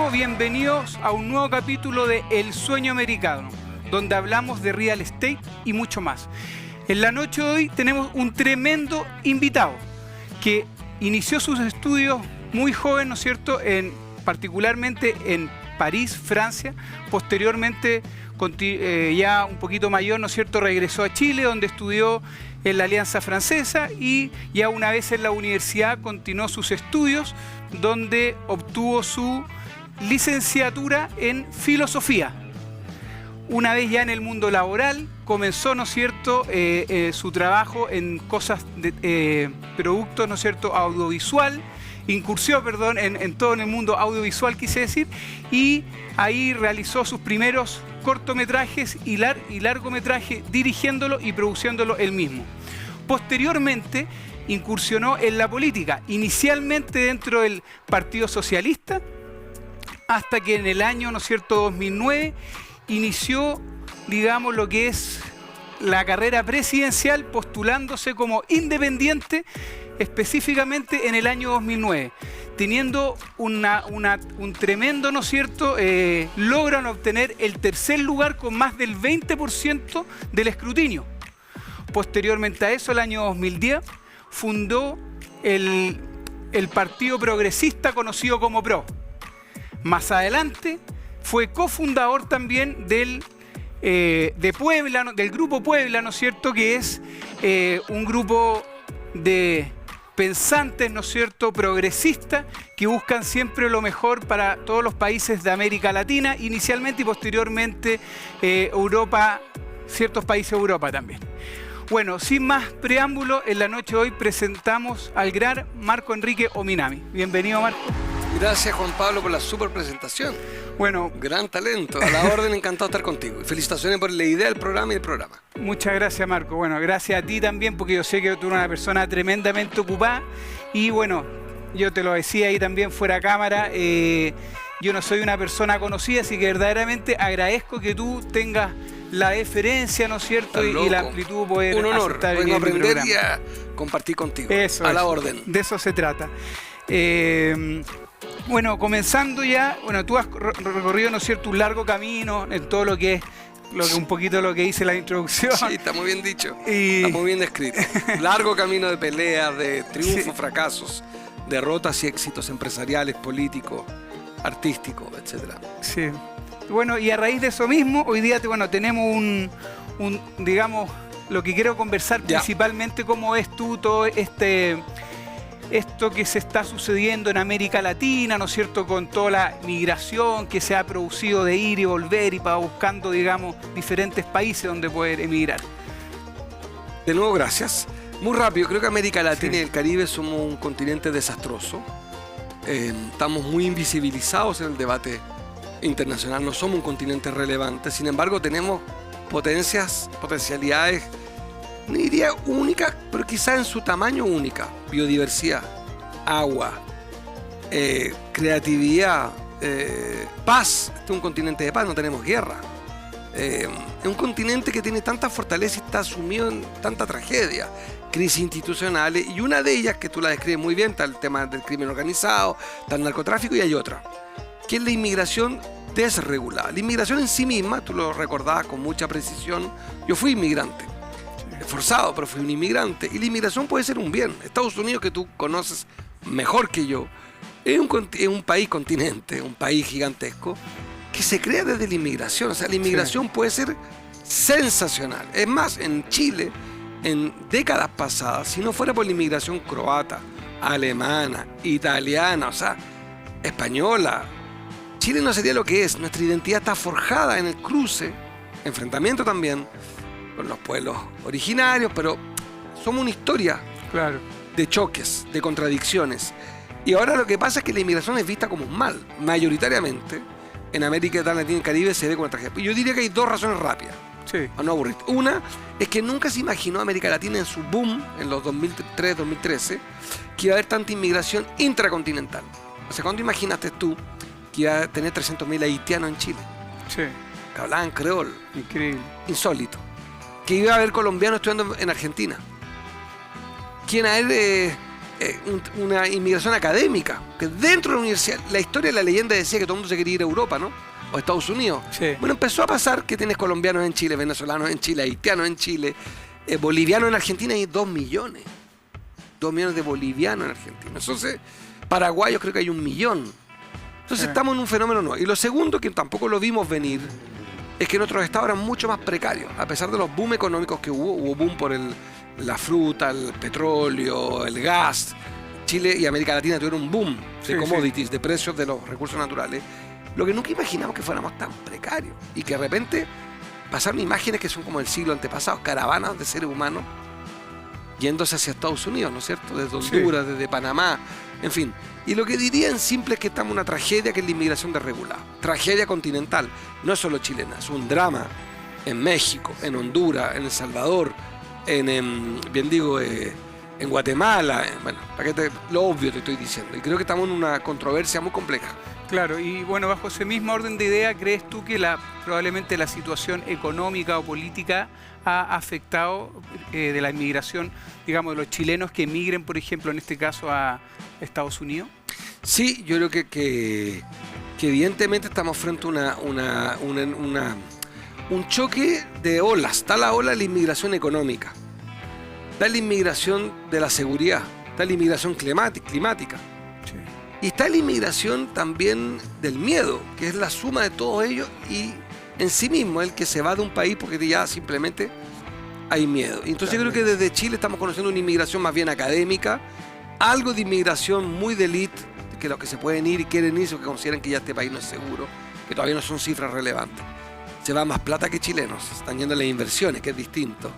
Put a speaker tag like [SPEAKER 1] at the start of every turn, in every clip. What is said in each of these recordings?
[SPEAKER 1] nuevo, bienvenidos a un nuevo capítulo de El Sueño Americano, donde hablamos de real estate y mucho más. En la noche de hoy tenemos un tremendo invitado que inició sus estudios muy joven, ¿no es cierto?, particularmente en París, Francia. Posteriormente, ya un poquito mayor, ¿no es cierto?, regresó a Chile, donde estudió en la Alianza Francesa, y ya una vez en la universidad continuó sus estudios, donde obtuvo su licenciatura en filosofía. Una vez ya en el mundo laboral, comenzó, ¿no es cierto?, su trabajo en cosas de productos, ¿no es cierto?, audiovisual, incursió, perdón, en todo el mundo audiovisual, quise decir, y ahí realizó sus primeros cortometrajes y largometrajes, dirigiéndolo y produciéndolo él mismo. Posteriormente incursionó en la política, inicialmente dentro del Partido Socialista, hasta que en el año, ¿no es cierto?, 2009, inició, digamos, lo que es la carrera presidencial, postulándose como independiente, específicamente en el año 2009, teniendo un tremendo, ¿no es cierto?, logran obtener el tercer lugar con más del 20% del escrutinio. Posteriormente a eso, el año 2010, fundó el Partido Progresista conocido como PRO. Más adelante fue cofundador también del Grupo Puebla, ¿no es cierto?, que es un grupo de pensantes, ¿no es cierto?, progresistas, que buscan siempre lo mejor para todos los países de América Latina, inicialmente, y posteriormente Europa, ciertos países de Europa también. Bueno, sin más preámbulo, en la noche de hoy presentamos al gran Marco Enrique Ominami. Bienvenido, Marco.
[SPEAKER 2] Gracias, Juan Pablo, por la super presentación.
[SPEAKER 1] Bueno,
[SPEAKER 2] gran talento, a la orden, encantado de estar contigo. Y felicitaciones por la idea del programa y el programa.
[SPEAKER 1] Muchas gracias, Marco. Bueno, gracias a ti también, porque yo sé que tú eres una persona tremendamente ocupada. Y bueno, yo te lo decía ahí también fuera cámara, yo no soy una persona conocida, así que verdaderamente agradezco que tú tengas la deferencia, ¿no es cierto?, y la amplitud de poder
[SPEAKER 2] un honor, vengo a aprender y a compartir contigo.
[SPEAKER 1] Eso,
[SPEAKER 2] a la orden.
[SPEAKER 1] De eso se trata. Bueno, comenzando ya, bueno, tú has recorrido, ¿no es cierto?, un largo camino en todo lo que es, un poquito lo que dice la introducción.
[SPEAKER 2] Sí, está muy bien dicho, está muy bien descrito. Largo camino de peleas, de triunfos, sí, fracasos, derrotas y éxitos empresariales, políticos, artísticos, etc.
[SPEAKER 1] Sí. Bueno, y a raíz de eso mismo, hoy día tenemos digamos, lo que quiero conversar principalmente, cómo ves tú todo esto que se está sucediendo en América Latina, ¿no es cierto?, con toda la migración que se ha producido de ir y volver y para buscando, digamos, diferentes países donde poder emigrar.
[SPEAKER 2] De nuevo, gracias. Muy rápido, creo que América Latina y el Caribe somos un continente desastroso. Estamos muy invisibilizados en el debate internacional, no somos un continente relevante. Sin embargo, tenemos potencialidades, no diría únicas, pero quizá en su tamaño única. Biodiversidad, agua, creatividad, paz. Este es un continente de paz, no tenemos guerra. Es un continente que tiene tanta fortaleza y está sumido en tanta tragedia, crisis institucionales, y una de ellas, que tú la describes muy bien, está el tema del crimen organizado, está el narcotráfico, y hay otra, que es la inmigración desregulada. La inmigración en sí misma, tú lo recordabas con mucha precisión, yo fui inmigrante, forzado, pero fui un inmigrante, y la inmigración puede ser un bien. Estados Unidos, que tú conoces mejor que yo, es un país continente, un país gigantesco, que se crea desde la inmigración. O sea, la inmigración puede ser sensacional. Es más, en Chile, en décadas pasadas, si no fuera por la inmigración croata, alemana, italiana, o sea, española, Chile no sería lo que es. Nuestra identidad está forjada en el cruce, enfrentamiento también con los pueblos originarios, pero somos una historia de choques, de contradicciones. Y ahora lo que pasa es que la inmigración es vista como un mal. Mayoritariamente, en América Latina y el Caribe se ve como una tragedia. Yo diría que hay dos razones rápidas, a no aburrirte. Una es que nunca se imaginó América Latina en su boom, en los 2003-2013, que iba a haber tanta inmigración intracontinental. O sea, ¿cuándo imaginaste tú que iba a tener 300.000 haitianos en Chile?
[SPEAKER 1] Sí.
[SPEAKER 2] Que hablaban creol.
[SPEAKER 1] Increíble.
[SPEAKER 2] Insólito. Que iba a haber colombianos estudiando en Argentina. Que iban a haber una inmigración académica, que dentro de la universidad, la historia de la leyenda decía que todo el mundo se quería ir a Europa, ¿no? O Estados Unidos.
[SPEAKER 1] Sí.
[SPEAKER 2] Bueno, empezó a pasar que tienes colombianos en Chile, venezolanos en Chile, haitianos en Chile, bolivianos en Argentina, y 2 millones. 2 millones de bolivianos en Argentina. Entonces, paraguayos creo que hay 1 millón. Entonces
[SPEAKER 1] Sí.
[SPEAKER 2] estamos en un fenómeno nuevo. Y lo segundo, que tampoco lo vimos venir, es que nuestros estados eran mucho más precarios. A pesar de los boom económicos que hubo boom por la fruta, el petróleo, el gas. Chile y América Latina tuvieron un boom de
[SPEAKER 1] Sí,
[SPEAKER 2] commodities, de precios de los recursos naturales. Lo que nunca imaginamos que fuéramos tan precarios. Y que de repente pasaron imágenes que son como del siglo antepasado, caravanas de seres humanos yéndose hacia Estados Unidos, ¿no es cierto? Desde Honduras, desde Panamá, en fin. Y lo que diría en simple es que estamos en una tragedia, que es la inmigración desregulada. Tragedia continental, no es solo chilena, es un drama en México, en Honduras, en El Salvador, en Guatemala. Bueno, lo obvio te estoy diciendo. Y creo que estamos en una controversia muy compleja.
[SPEAKER 1] Claro, y bueno, bajo ese mismo orden de idea, ¿crees tú que probablemente la situación económica o política ha afectado de la inmigración, digamos, de los chilenos que emigren, por ejemplo, en este caso a Estados Unidos?
[SPEAKER 2] Sí, yo creo que evidentemente estamos frente a un choque de olas. Está la ola de la inmigración económica, está la inmigración de la seguridad, está la inmigración climática.
[SPEAKER 1] Sí.
[SPEAKER 2] Y está la inmigración también del miedo, que es la suma de todo ello y en sí mismo el que se va de un país porque ya simplemente hay miedo. Y entonces yo creo que desde Chile estamos conociendo una inmigración más bien académica, algo de inmigración muy de élite, que los que se pueden ir y quieren ir, o que consideran que ya este país no es seguro, que todavía no son cifras relevantes. Se va más plata que chilenos, se están yendo las inversiones, que es distinto,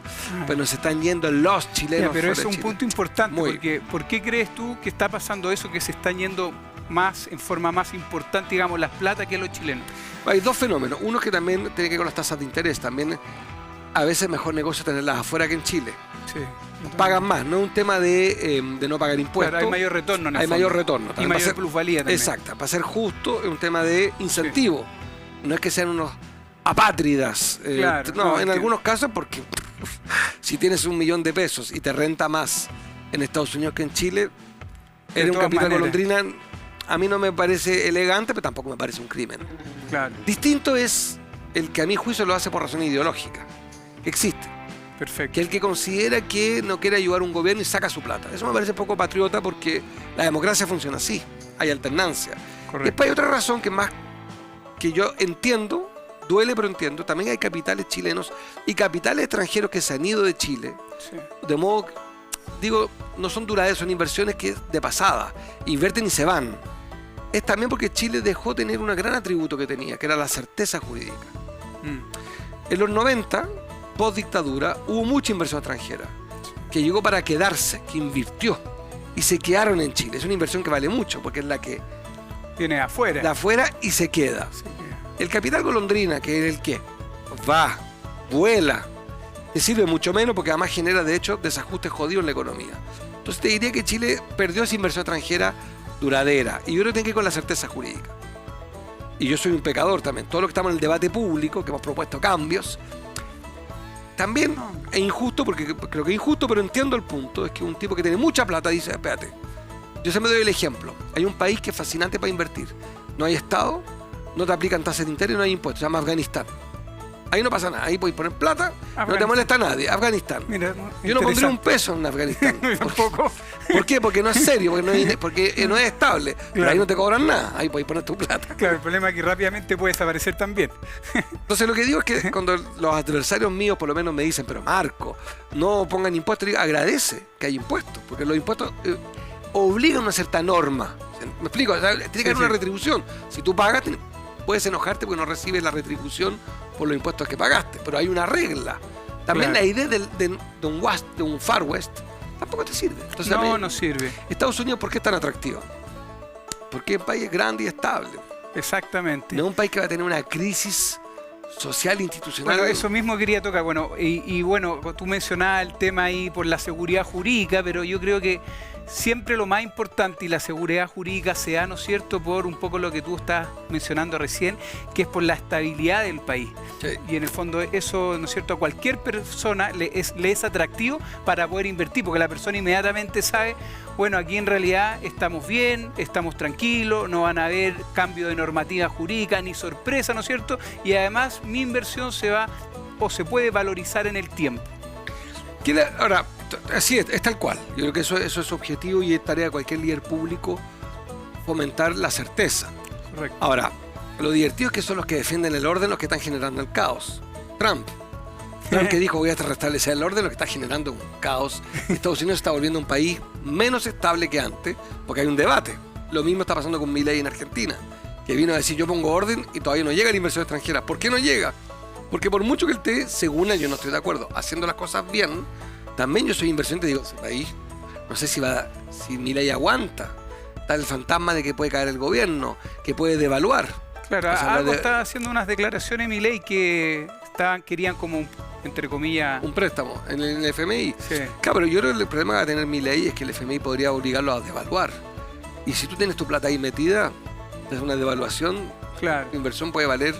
[SPEAKER 2] pero se están yendo los chilenos.
[SPEAKER 1] Ya, pero
[SPEAKER 2] fuera
[SPEAKER 1] eso es
[SPEAKER 2] de
[SPEAKER 1] un
[SPEAKER 2] Chile.
[SPEAKER 1] punto importante,
[SPEAKER 2] Muy.
[SPEAKER 1] porque ¿por qué crees tú que está pasando eso, que se están yendo más, en forma más importante, digamos, las plata que los chilenos?
[SPEAKER 2] Hay dos fenómenos. Uno que también tiene que ver con las tasas de interés. También a veces es mejor negocio tenerlas afuera que en Chile.
[SPEAKER 1] Sí.
[SPEAKER 2] Pagan más, no es un tema de no pagar impuestos.
[SPEAKER 1] Claro, hay mayor retorno en el
[SPEAKER 2] Hay
[SPEAKER 1] fondo.
[SPEAKER 2] mayor retorno.
[SPEAKER 1] Y
[SPEAKER 2] También
[SPEAKER 1] mayor
[SPEAKER 2] para ser-
[SPEAKER 1] plusvalía también.
[SPEAKER 2] Exacto. Para ser justo, es un tema de incentivo. No es que sean unos apátridas.
[SPEAKER 1] Claro,
[SPEAKER 2] no,
[SPEAKER 1] no,
[SPEAKER 2] en
[SPEAKER 1] es que-
[SPEAKER 2] algunos casos porque si tienes 1 millón de pesos y te renta más en Estados Unidos que en Chile,
[SPEAKER 1] De
[SPEAKER 2] eres un
[SPEAKER 1] todas
[SPEAKER 2] capital
[SPEAKER 1] maneras.
[SPEAKER 2] golondrina. A mí no me parece elegante, pero tampoco me parece un crimen.
[SPEAKER 1] Claro,
[SPEAKER 2] Distinto es el que a mi juicio lo hace por razón ideológica. Existe.
[SPEAKER 1] perfecto.
[SPEAKER 2] Que el que considera que no quiere ayudar a un gobierno y saca su plata. Eso me parece poco patriota porque la democracia funciona así. Hay alternancia.
[SPEAKER 1] Correcto.
[SPEAKER 2] Después hay otra razón que más que yo entiendo, duele pero entiendo. También hay capitales chilenos y capitales extranjeros que se han ido de Chile.
[SPEAKER 1] Sí.
[SPEAKER 2] De modo, digo, no son duraderos, son inversiones que de pasada. Invierten y se van. Es también porque Chile dejó tener un gran atributo que tenía, que era la certeza jurídica.
[SPEAKER 1] Mm.
[SPEAKER 2] En los 90, post dictadura, hubo mucha inversión extranjera que llegó para quedarse, que invirtió y se quedaron en Chile. Es una inversión que vale mucho porque es la que
[SPEAKER 1] Viene afuera.
[SPEAKER 2] da afuera y se queda.
[SPEAKER 1] Sí,
[SPEAKER 2] El capital golondrina, que es el que va, vuela, te sirve mucho menos porque además genera de hecho desajustes jodidos en la economía. Entonces te diría que Chile perdió esa inversión extranjera duradera y yo creo que tiene que ir con la certeza jurídica. Y yo soy un pecador también. Todo lo que estamos en el debate público, que hemos propuesto cambios, también es injusto, porque creo que es injusto, pero entiendo el punto. Es que un tipo que tiene mucha plata dice, espérate, yo siempre doy el ejemplo. Hay un país que es fascinante para invertir. No hay Estado, no te aplican tasas de interés, no hay impuestos. Se llama Afganistán. Ahí no pasa nada. Ahí puedes poner plata, no te
[SPEAKER 1] Afganistán.
[SPEAKER 2] molesta a nadie. Afganistán.
[SPEAKER 1] Mira,
[SPEAKER 2] Yo no pondría un
[SPEAKER 1] interesante.
[SPEAKER 2] peso en Afganistán.
[SPEAKER 1] Tampoco.
[SPEAKER 2] ¿Por qué? Porque no es serio, porque no es estable. Pero
[SPEAKER 1] Claro.
[SPEAKER 2] ahí no te cobran nada. Ahí puedes poner tu plata.
[SPEAKER 1] Claro, el problema es que rápidamente puede desaparecer también.
[SPEAKER 2] Entonces lo que digo es que cuando los adversarios míos por lo menos me dicen, pero Marco, no pongan impuestos, digo, agradece que hay impuestos, porque los impuestos obligan a una cierta norma. ¿Me explico? O sea, tiene que haber una retribución. Si tú pagas, puedes enojarte porque no recibes la retribución por los impuestos que pagaste, pero hay una regla. También
[SPEAKER 1] Claro.
[SPEAKER 2] la idea de un Far West tampoco te sirve. Entonces,
[SPEAKER 1] No,
[SPEAKER 2] también,
[SPEAKER 1] no sirve.
[SPEAKER 2] Estados Unidos, ¿por qué es tan atractivo? Porque es un país grande y estable.
[SPEAKER 1] Exactamente.
[SPEAKER 2] No es un país que va a tener una crisis social institucional.
[SPEAKER 1] Bueno, eso mismo quería tocar. Bueno, y bueno, tú mencionabas el tema ahí por la seguridad jurídica, pero yo creo que siempre lo más importante y la seguridad jurídica se da, ¿no es cierto?, por un poco lo que tú estás mencionando recién, que es por la estabilidad del país.
[SPEAKER 2] Sí.
[SPEAKER 1] Y en el fondo eso, ¿no es cierto?, a cualquier persona le es atractivo para poder invertir, porque la persona inmediatamente sabe, bueno, aquí en realidad estamos bien, estamos tranquilos, no van a haber cambio de normativa jurídica ni sorpresa, ¿no es cierto? Y además mi inversión se va o se puede valorizar en el tiempo.
[SPEAKER 2] Ahora, así es tal cual. Yo creo que eso es objetivo y es tarea de cualquier líder público fomentar la certeza.
[SPEAKER 1] Correcto.
[SPEAKER 2] Ahora, lo divertido es que son los que defienden el orden los que están generando el caos. Trump que dijo voy a restablecer el orden, lo que está generando un caos. Estados Unidos está volviendo un país menos estable que antes porque hay un debate. Lo mismo está pasando con Milei en Argentina, que vino a decir yo pongo orden y todavía no llega la inversión extranjera. ¿Por qué no llega? Porque por mucho que él esté, según él, yo no estoy de acuerdo, haciendo las cosas bien, también yo soy inversionista y digo, ese país, no sé si Milei aguanta. Está el fantasma de que puede caer el gobierno, que puede devaluar.
[SPEAKER 1] Claro,
[SPEAKER 2] O sea,
[SPEAKER 1] algo está haciendo unas declaraciones Milei que querían como, entre comillas...
[SPEAKER 2] un préstamo en el FMI.
[SPEAKER 1] Sí.
[SPEAKER 2] Claro, pero yo creo que el problema que va a tener Milei es que el FMI podría obligarlo a devaluar. Y si tú tienes tu plata ahí metida, es una devaluación,
[SPEAKER 1] Claro.
[SPEAKER 2] la inversión puede valer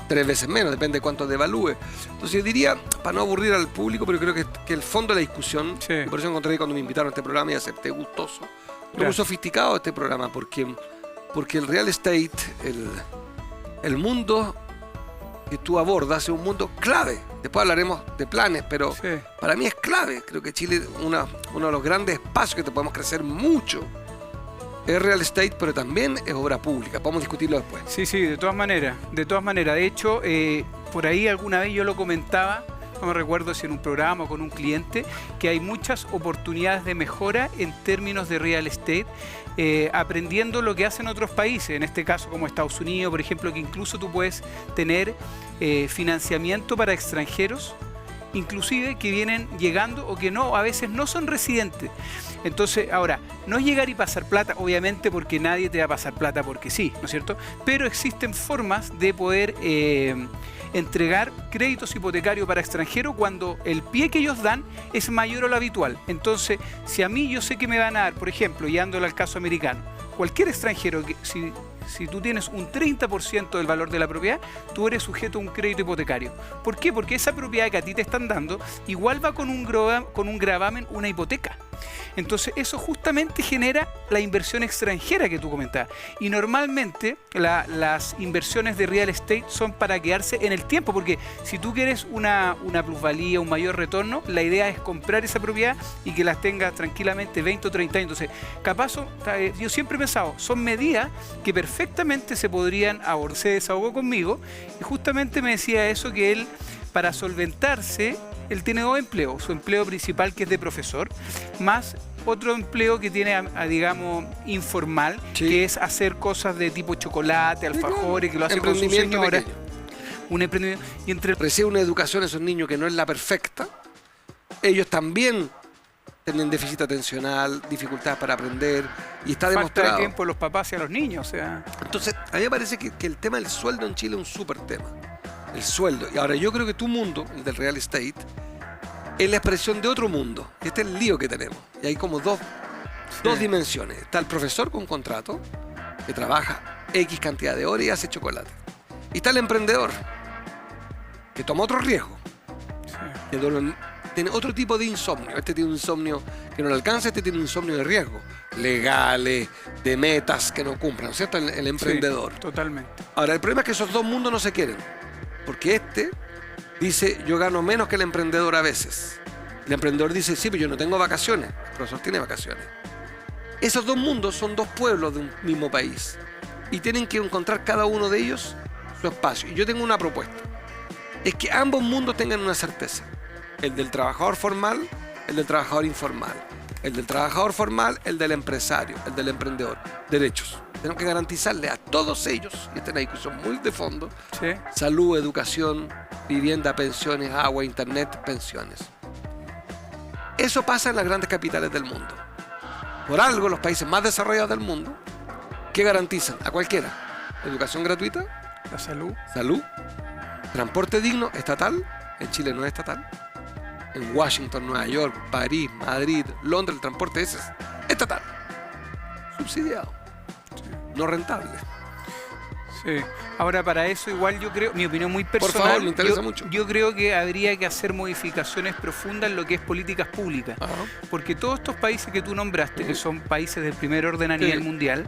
[SPEAKER 2] 3 veces menos, depende de cuánto devalúe. Entonces yo diría, para no aburrir al público, pero creo que el fondo de la discusión,
[SPEAKER 1] Sí.
[SPEAKER 2] y por eso encontré que cuando me invitaron a este programa y acepté gustoso, muy
[SPEAKER 1] Gracias.
[SPEAKER 2] sofisticado este programa, porque el real estate, el mundo que tú abordas es un mundo clave. Después hablaremos de planes, pero
[SPEAKER 1] Sí.
[SPEAKER 2] para mí es clave. Creo que Chile es uno de los grandes espacios que te podemos crecer mucho. Es real estate, pero también es obra pública. Podemos discutirlo después.
[SPEAKER 1] Sí, sí, de todas maneras. De todas maneras. De hecho, por ahí alguna vez yo lo comentaba, no me recuerdo si en un programa o con un cliente, que hay muchas oportunidades de mejora en términos de real estate, aprendiendo lo que hacen otros países, en este caso como Estados Unidos, por ejemplo, que incluso tú puedes tener financiamiento para extranjeros, inclusive que vienen llegando o que no, a veces no son residentes. Entonces, ahora, no es llegar y pasar plata, obviamente, porque nadie te va a pasar plata porque sí, ¿no es cierto? Pero existen formas de poder entregar créditos hipotecarios para extranjeros cuando el pie que ellos dan es mayor a lo habitual. Entonces, si a mí yo sé que me van a dar, por ejemplo, llevándolo al caso americano, cualquier extranjero, si tú tienes un 30% del valor de la propiedad, tú eres sujeto a un crédito hipotecario. ¿Por qué? Porque esa propiedad que a ti te están dando igual va con un gravamen, una hipoteca. Entonces eso justamente genera la inversión extranjera que tú comentabas. Y normalmente las inversiones de real estate son para quedarse en el tiempo, porque si tú quieres una plusvalía, un mayor retorno, la idea es comprar esa propiedad y que las tengas tranquilamente 20 o 30 años. Entonces, capaz, yo siempre he pensado, son medidas que perfectamente se podrían abordar. Se desahogó conmigo y justamente me decía eso, que él, para solventarse, él tiene 2 empleos. Su empleo principal, que es de profesor, más otro empleo que tiene, digamos, informal,
[SPEAKER 2] Sí.
[SPEAKER 1] que es hacer cosas de tipo chocolate, alfajores, que lo hace con su
[SPEAKER 2] Emprendimiento
[SPEAKER 1] señora.
[SPEAKER 2] pequeño.
[SPEAKER 1] Un emprendimiento. Y entre
[SPEAKER 2] Recibe una educación a esos niños que no es la perfecta. Ellos también tienen déficit atencional, dificultades para aprender, y está
[SPEAKER 1] falta de
[SPEAKER 2] demostrado.
[SPEAKER 1] tiempo a los papás y a los niños, o sea...
[SPEAKER 2] Entonces, a mí me parece que el tema del sueldo en Chile es un súper tema. El sueldo. Y ahora yo creo que tu mundo, el del real estate, es la expresión de otro mundo. Este es el lío que tenemos. Y hay como dos dimensiones. Está el profesor con contrato, que trabaja X cantidad de horas y hace chocolate. Y está el emprendedor, que toma otro riesgo. Que tiene otro tipo de insomnio. Este tiene un insomnio que no le alcanza, este tiene un insomnio de riesgo. Legales, de metas que no cumplan, ¿no es cierto? El emprendedor.
[SPEAKER 1] Sí, totalmente.
[SPEAKER 2] Ahora, el problema es que esos dos mundos no se quieren. Porque este dice, yo gano menos que el emprendedor a veces. El emprendedor dice, sí, pero yo no tengo vacaciones. El profesor tiene vacaciones. Esos dos mundos son dos pueblos de un mismo país. Y tienen que encontrar cada uno de ellos su espacio. Y yo tengo una propuesta. Es que ambos mundos tengan una certeza. El del trabajador formal, el del trabajador informal. El del trabajador formal, el del empresario, el del emprendedor. Derechos. Tenemos que garantizarle a todos ellos, y esta es una discusión muy de fondo,
[SPEAKER 1] Sí.
[SPEAKER 2] salud, educación, vivienda, pensiones, agua, internet, pensiones. Eso pasa en las grandes capitales del mundo. Por algo, los países más desarrollados del mundo, ¿qué garantizan? A cualquiera. Educación gratuita,
[SPEAKER 1] La salud.
[SPEAKER 2] salud, transporte digno, estatal. En Chile no es estatal. En Washington, Nueva York, París, Madrid, Londres, el transporte ese es estatal. Subsidiado. No rentable.
[SPEAKER 1] Sí. Ahora, para eso igual yo creo, mi opinión muy personal,
[SPEAKER 2] Por favor, me interesa mucho.
[SPEAKER 1] yo creo que habría que hacer modificaciones profundas en lo que es políticas públicas.
[SPEAKER 2] Ajá.
[SPEAKER 1] Porque todos estos países que tú nombraste, que son países del primer orden a
[SPEAKER 2] Sí.
[SPEAKER 1] nivel mundial,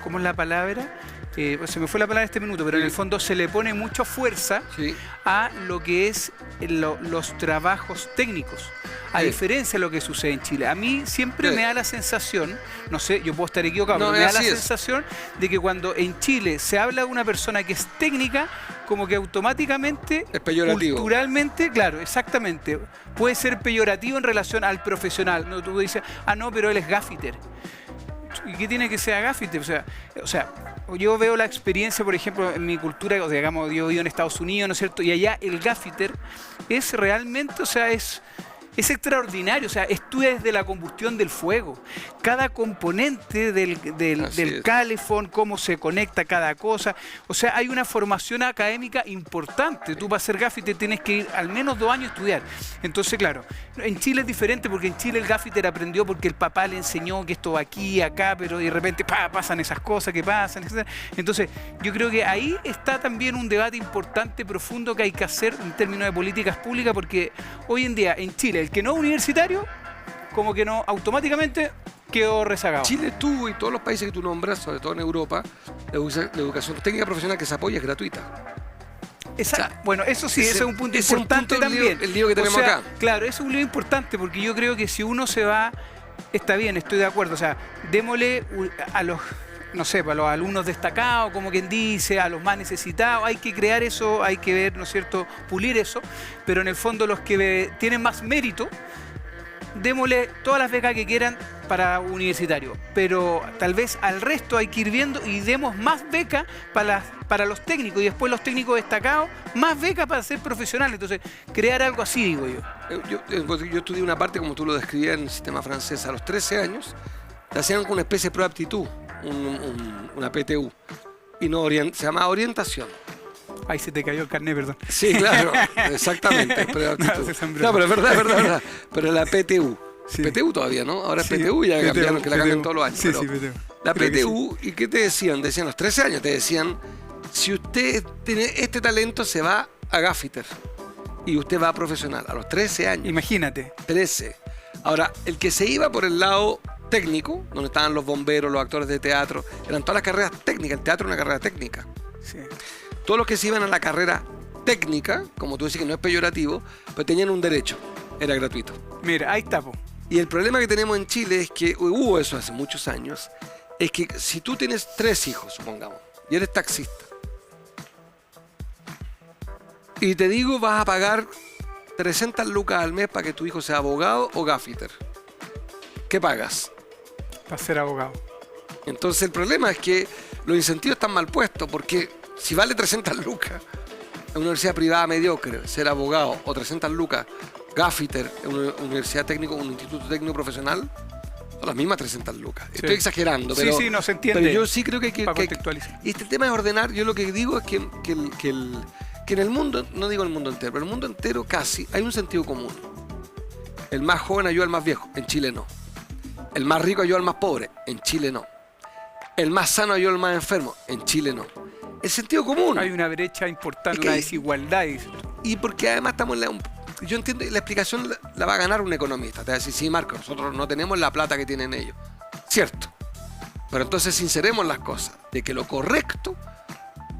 [SPEAKER 1] ¿cómo es la palabra? Se me fue la palabra en este minuto, pero en el fondo se le pone mucha fuerza
[SPEAKER 2] Sí.
[SPEAKER 1] a lo que es los trabajos técnicos, a
[SPEAKER 2] Sí.
[SPEAKER 1] diferencia de lo que sucede en Chile. A mí siempre
[SPEAKER 2] Sí.
[SPEAKER 1] me da la sensación, no sé, yo puedo estar equivocado,
[SPEAKER 2] No,
[SPEAKER 1] pero me da la
[SPEAKER 2] así es.
[SPEAKER 1] sensación de que cuando en Chile se habla de una persona que es técnica, como que automáticamente,
[SPEAKER 2] Es peyorativo.
[SPEAKER 1] culturalmente, claro, exactamente, puede ser peyorativo en relación al profesional. No, tú dices, no, pero él es gaffiter. ¿Y qué tiene que ser gaffiter? O sea, yo veo la experiencia, por ejemplo, en mi cultura, o sea, digamos, yo vivo en Estados Unidos, ¿no es cierto? Y allá el gaffiter es realmente, o sea, es extraordinario, o sea, estudia desde la combustión del fuego. Cada componente del
[SPEAKER 2] Así es.
[SPEAKER 1] calefón, cómo se conecta cada cosa. O sea, hay una formación académica importante. Tú para ser gaffiter tienes que ir al menos 2 años a estudiar. Entonces, claro, en Chile es diferente porque en Chile el gaffiter aprendió porque el papá le enseñó que esto va aquí, acá, pero de repente pasan esas cosas que pasan, etc. Entonces, yo creo que ahí está también un debate importante, profundo, que hay que hacer en términos de políticas públicas, porque hoy en día en Chile el que no es universitario, como que no automáticamente quedó rezagado.
[SPEAKER 2] Chile tuvo, y todos los países que tú nombras, sobre todo en Europa, la educación técnica profesional que se apoya es gratuita.
[SPEAKER 1] Exacto.
[SPEAKER 2] O sea,
[SPEAKER 1] Bueno, eso sí, ese es un punto
[SPEAKER 2] ese es un
[SPEAKER 1] importante
[SPEAKER 2] punto
[SPEAKER 1] también.
[SPEAKER 2] el lío que tenemos acá.
[SPEAKER 1] Claro, eso es un lío importante porque yo creo que si uno se va, está bien, estoy de acuerdo. O sea, démosle a los, no sé, a los alumnos destacados, como quien dice, a los más necesitados, hay que crear eso, hay que ver, ¿no es cierto?, pulir eso, pero en el fondo los que tienen más mérito, démosle todas las becas que quieran para universitarios, pero tal vez al resto hay que ir viendo y demos más becas para los técnicos y después los técnicos destacados, más becas para ser profesionales. Entonces, crear algo así, digo yo.
[SPEAKER 2] Yo estudié una parte, como tú lo describías, en el sistema francés. A los 13 años, te hacían con una especie de prueba de aptitud, una PTU, y se llamaba orientación.
[SPEAKER 1] Ahí se te cayó el carnet, perdón.
[SPEAKER 2] Sí, claro, exactamente. Prueba de aptitud. No, pero es verdad. Pero la PTU.
[SPEAKER 1] Sí.
[SPEAKER 2] PTU todavía, ¿no? Ahora es
[SPEAKER 1] Sí,
[SPEAKER 2] PTU, ya
[SPEAKER 1] PTU,
[SPEAKER 2] cambiaron, que la cambian todos los años.
[SPEAKER 1] Sí,
[SPEAKER 2] pero
[SPEAKER 1] sí, PTU.
[SPEAKER 2] La
[SPEAKER 1] Creo que
[SPEAKER 2] PTU, ¿y qué te decían? Decían a los 13 años, te decían, si usted tiene este talento, se va a gaffiter. Y usted va a profesional, a los 13 años.
[SPEAKER 1] Imagínate.
[SPEAKER 2] 13. Ahora, el que se iba por el lado técnico, donde estaban los bomberos, los actores de teatro, eran todas las carreras técnicas. El teatro es una carrera técnica.
[SPEAKER 1] Sí.
[SPEAKER 2] Todos los que se iban a la carrera técnica, como tú decís que no es peyorativo, pues tenían un derecho. Era gratuito.
[SPEAKER 1] Mira, ahí está, po.
[SPEAKER 2] Y el problema que tenemos en Chile es que, hubo eso hace muchos años, es que si tú tienes 3 hijos, supongamos, y eres taxista, y te digo vas a pagar 300 lucas al mes para que tu hijo sea abogado o gaffiter, ¿qué pagas?
[SPEAKER 1] Para ser abogado.
[SPEAKER 2] Entonces el problema es que los incentivos están mal puestos, porque si vale 300 lucas en una universidad privada mediocre ser abogado, o 300 lucas gaffiter en una universidad técnica, un instituto técnico profesional, son las mismas 300 lucas.
[SPEAKER 1] Sí.
[SPEAKER 2] Estoy exagerando, pero,
[SPEAKER 1] sí, no se entiende.
[SPEAKER 2] pero yo sí creo que hay que...
[SPEAKER 1] Para contextualizar.
[SPEAKER 2] Y este tema de ordenar, yo lo que digo es que en el mundo, no digo el mundo entero, pero en el mundo entero casi hay un sentido común. El más joven ayuda al más viejo, en Chile no. El más rico ayuda al más pobre, en Chile no. El más sano ayuda al más enfermo, en Chile no. El sentido común.
[SPEAKER 1] Hay una brecha importante,
[SPEAKER 2] Es que
[SPEAKER 1] una
[SPEAKER 2] hay-
[SPEAKER 1] desigualdad.
[SPEAKER 2] Y porque además estamos yo entiendo, la explicación la va a ganar un economista. Te va a decir, sí, Marco, nosotros no tenemos la plata que tienen ellos. Cierto. Pero entonces sinceremos las cosas, de que lo correcto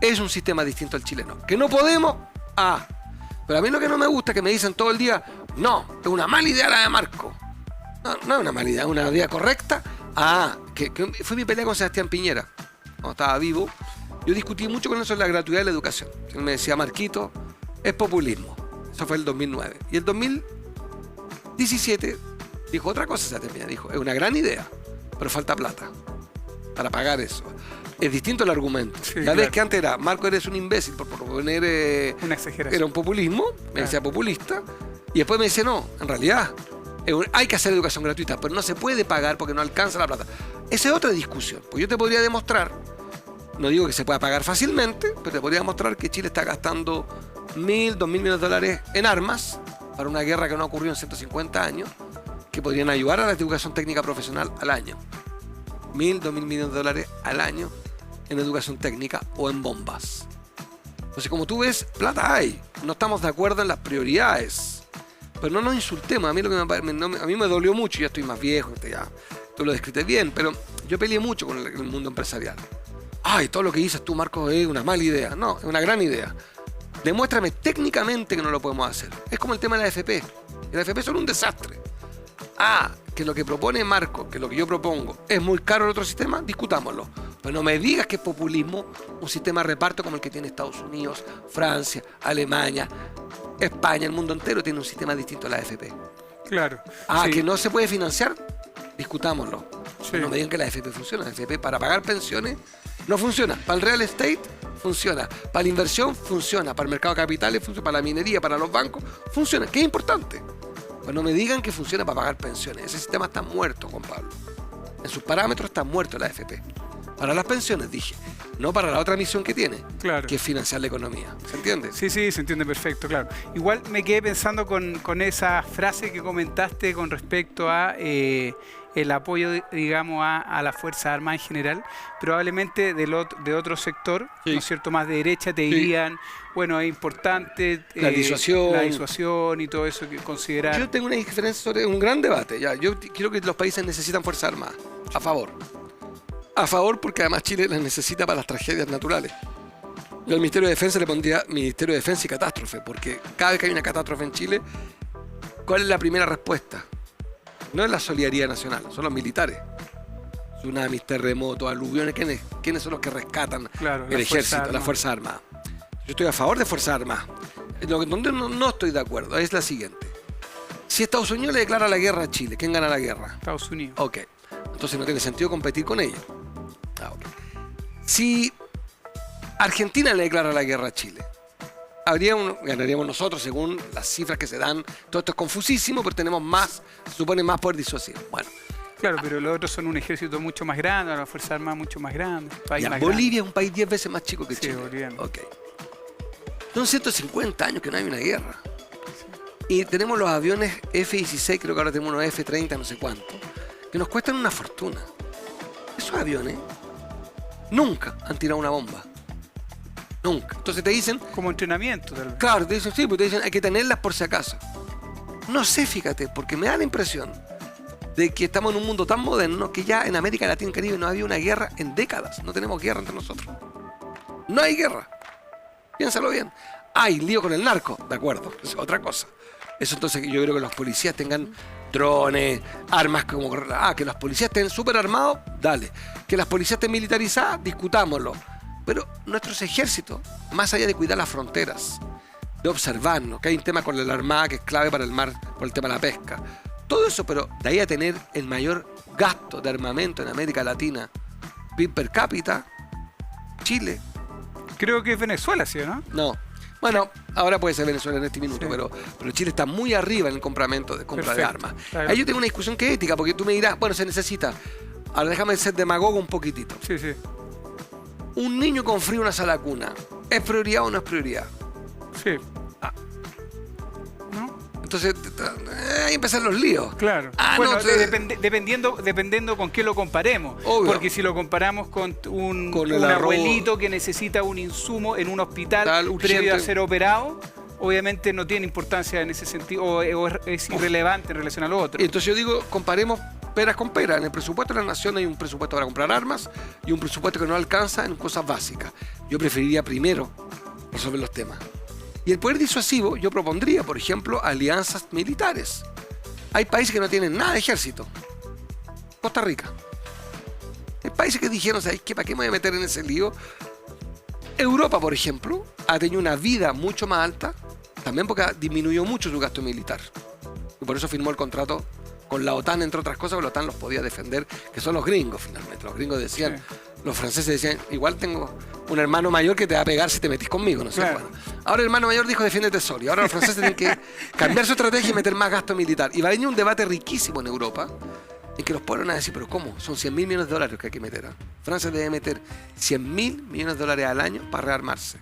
[SPEAKER 2] es un sistema distinto al chileno. Que no podemos, pero a mí lo que no me gusta es que me dicen todo el día, no, es una mala idea la de Marco. No, no es una mala idea, es una idea correcta. Que fue mi pelea con Sebastián Piñera, cuando estaba vivo. Yo discutí mucho con eso en la gratuidad de la educación. Él me decía, Marquito, es populismo. Eso fue el 2009. Y el 2017 dijo otra cosa, Sebastián Piñera. Dijo, es una gran idea, pero falta plata para pagar eso. Es distinto el argumento.
[SPEAKER 1] Sí,
[SPEAKER 2] La
[SPEAKER 1] claro.
[SPEAKER 2] vez que antes era, Marco, eres un imbécil por proponer...
[SPEAKER 1] Una exageración.
[SPEAKER 2] era un populismo, me decía populista. Y después me dice, no, en realidad hay que hacer educación gratuita, pero no se puede pagar porque no alcanza la plata. Esa es otra discusión. Pues yo te podría demostrar, no digo que se pueda pagar fácilmente, pero te podría demostrar que Chile está gastando 1.000, 2.000 millones de dólares en armas para una guerra que no ocurrió en 150 años, que podrían ayudar a la educación técnica profesional al año. 1.000, 2.000 millones de dólares al año en educación técnica o en bombas. Entonces, como tú ves, plata hay. No estamos de acuerdo en las prioridades. Pero no nos insultemos. A mí, a mí me dolió mucho. Ya estoy más viejo. Ya, tú lo describiste bien. Pero yo peleé mucho con el mundo empresarial. Ay, todo lo que dices tú, Marcos, es una mala idea. No, es una gran idea. Demuéstrame técnicamente que no lo podemos hacer. Es como el tema de la AFP. La AFP son un desastre. Que lo que propone Marco, que lo que yo propongo, es muy caro el otro sistema, discutámoslo. Pero no me digas que es populismo un sistema de reparto como el que tiene Estados Unidos, Francia, Alemania, España, el mundo entero tiene un sistema distinto a la AFP.
[SPEAKER 1] Claro. Sí.
[SPEAKER 2] Que no se puede financiar, discutámoslo.
[SPEAKER 1] Sí.
[SPEAKER 2] Pero no me digan que la AFP funciona. La AFP para pagar pensiones no funciona. Para el real estate funciona. Para la inversión funciona. Para el mercado de capitales funciona. Para la minería, para los bancos funciona. ¿Qué es importante? Pues no me digan que funciona para pagar pensiones. Ese sistema está muerto, Juan Pablo. En sus parámetros está muerto la AFP. Para las pensiones, dije. No para la otra misión que tiene,
[SPEAKER 1] Claro.
[SPEAKER 2] que es financiar la economía. ¿Se entiende?
[SPEAKER 1] Sí, se entiende perfecto, claro. Igual me quedé pensando con esa frase que comentaste con respecto a el apoyo, digamos, a las Fuerzas Armadas en general. Probablemente de otro sector,
[SPEAKER 2] Sí.
[SPEAKER 1] ¿no es cierto?, más de derecha, te dirían, bueno, es importante
[SPEAKER 2] La disuasión.
[SPEAKER 1] la disuasión y todo eso que considerar.
[SPEAKER 2] Yo tengo una diferencia sobre un gran debate. Ya. Yo creo que los países necesitan Fuerzas Armadas. A favor. A favor porque además Chile las necesita para las tragedias naturales. Yo al Ministerio de Defensa le pondría Ministerio de Defensa y Catástrofe, porque cada vez que hay una catástrofe en Chile, ¿cuál es la primera respuesta? No es la solidaridad nacional, son los militares. Tsunamis, terremotos, aluviones, ¿quiénes son los que rescatan
[SPEAKER 1] Claro,
[SPEAKER 2] el
[SPEAKER 1] las
[SPEAKER 2] ejército,
[SPEAKER 1] Fuerzas
[SPEAKER 2] las Fuerzas Armadas? Yo estoy a favor de Fuerzas Armadas. Donde no estoy de acuerdo es la siguiente. Si Estados Unidos le declara la guerra a Chile, ¿quién gana la guerra?
[SPEAKER 1] Estados Unidos.
[SPEAKER 2] Ok. Entonces no tiene sentido competir con ellos. Ok. Si Argentina le declara la guerra a Chile, ganaríamos nosotros según las cifras que se dan. Todo esto es confusísimo, pero tenemos más, se supone más poder disuasivo. Bueno,
[SPEAKER 1] Claro, pero los otros son un ejército mucho más grande, las Fuerzas Armadas mucho más grandes. País
[SPEAKER 2] ya,
[SPEAKER 1] más
[SPEAKER 2] Bolivia es un país 10 veces más chico que
[SPEAKER 1] Sí,
[SPEAKER 2] Chile.
[SPEAKER 1] boliviano.
[SPEAKER 2] Ok. Son 150 años que no hay una guerra. Y tenemos los aviones F-16, creo que ahora tenemos unos F-30, no sé cuánto, que nos cuestan una fortuna. Esos aviones nunca han tirado una bomba. Nunca. Entonces te dicen,
[SPEAKER 1] Como entrenamiento, tal vez.
[SPEAKER 2] claro, te dicen, sí, pues te dicen, hay que tenerlas por si acaso. No sé, fíjate, porque me da la impresión de que estamos en un mundo tan moderno que ya en América Latina y Caribe no había una guerra en décadas. No tenemos guerra entre nosotros. No hay guerra. Piénsalo bien. Hay lío con el narco, de acuerdo, es otra cosa. Eso entonces yo creo que los policías tengan drones, armas como... que los policías estén súper armados, dale. Que las policías estén militarizadas, discutámoslo. Pero nuestros ejércitos, más allá de cuidar las fronteras, de observarnos, que hay un tema con la Armada que es clave para el mar, por el tema de la pesca. Todo eso, pero de ahí a tener el mayor gasto de armamento en América Latina, PIB per cápita, Chile,
[SPEAKER 1] Creo que es Venezuela, ¿sí o no?
[SPEAKER 2] no. Bueno, ahora puede ser Venezuela en este minuto,
[SPEAKER 1] Sí.
[SPEAKER 2] pero Chile está muy arriba en el compra de
[SPEAKER 1] Perfecto,
[SPEAKER 2] armas.
[SPEAKER 1] claro.
[SPEAKER 2] Ahí yo tengo una discusión que es ética, porque tú me dirás, bueno, se necesita. Ahora déjame ser demagogo un poquitito.
[SPEAKER 1] Sí, sí.
[SPEAKER 2] Un niño con frío en una sala cuna, ¿es prioridad o no es prioridad?
[SPEAKER 1] Sí.
[SPEAKER 2] Ah.
[SPEAKER 1] ¿No?
[SPEAKER 2] Entonces, ahí empiezan los líos.
[SPEAKER 1] Claro.
[SPEAKER 2] No,
[SPEAKER 1] Dependiendo con qué lo comparemos.
[SPEAKER 2] Obvio.
[SPEAKER 1] Porque si lo comparamos con un
[SPEAKER 2] Con el arroz.
[SPEAKER 1] abuelito que necesita un insumo en un hospital
[SPEAKER 2] Tal, urgente.
[SPEAKER 1] previo a ser operado, obviamente no tiene importancia en ese sentido o es irrelevante en relación a lo otro.
[SPEAKER 2] Entonces yo digo, comparemos peras con peras. En el presupuesto de la nación hay un presupuesto para comprar armas y un presupuesto que no alcanza en cosas básicas. Yo preferiría primero resolver los temas. Y el poder disuasivo, yo propondría, por ejemplo, alianzas militares. Hay países que no tienen nada de ejército. Costa Rica. Hay países que dijeron, ¿sabes qué? ¿Para qué me voy a meter en ese lío? Europa, por ejemplo, ha tenido una vida mucho más alta, también porque disminuyó mucho su gasto militar. Y por eso firmó el contrato con la OTAN, entre otras cosas, porque la OTAN los podía defender, que son los gringos, finalmente. Los gringos decían, los franceses decían, igual tengo un hermano mayor que te va a pegar si te metís conmigo, no sé.
[SPEAKER 1] Claro.
[SPEAKER 2] Bueno, ahora el hermano mayor dijo, defiéndete solo. Y ahora los franceses tienen que cambiar su estrategia y meter más gasto militar. Y va a venir un debate riquísimo en Europa, en que los pueblos van a decir, pero ¿cómo? Son 100.000 millones de dólares que hay que meter. Francia debe meter 100.000 millones de dólares al año para rearmarse.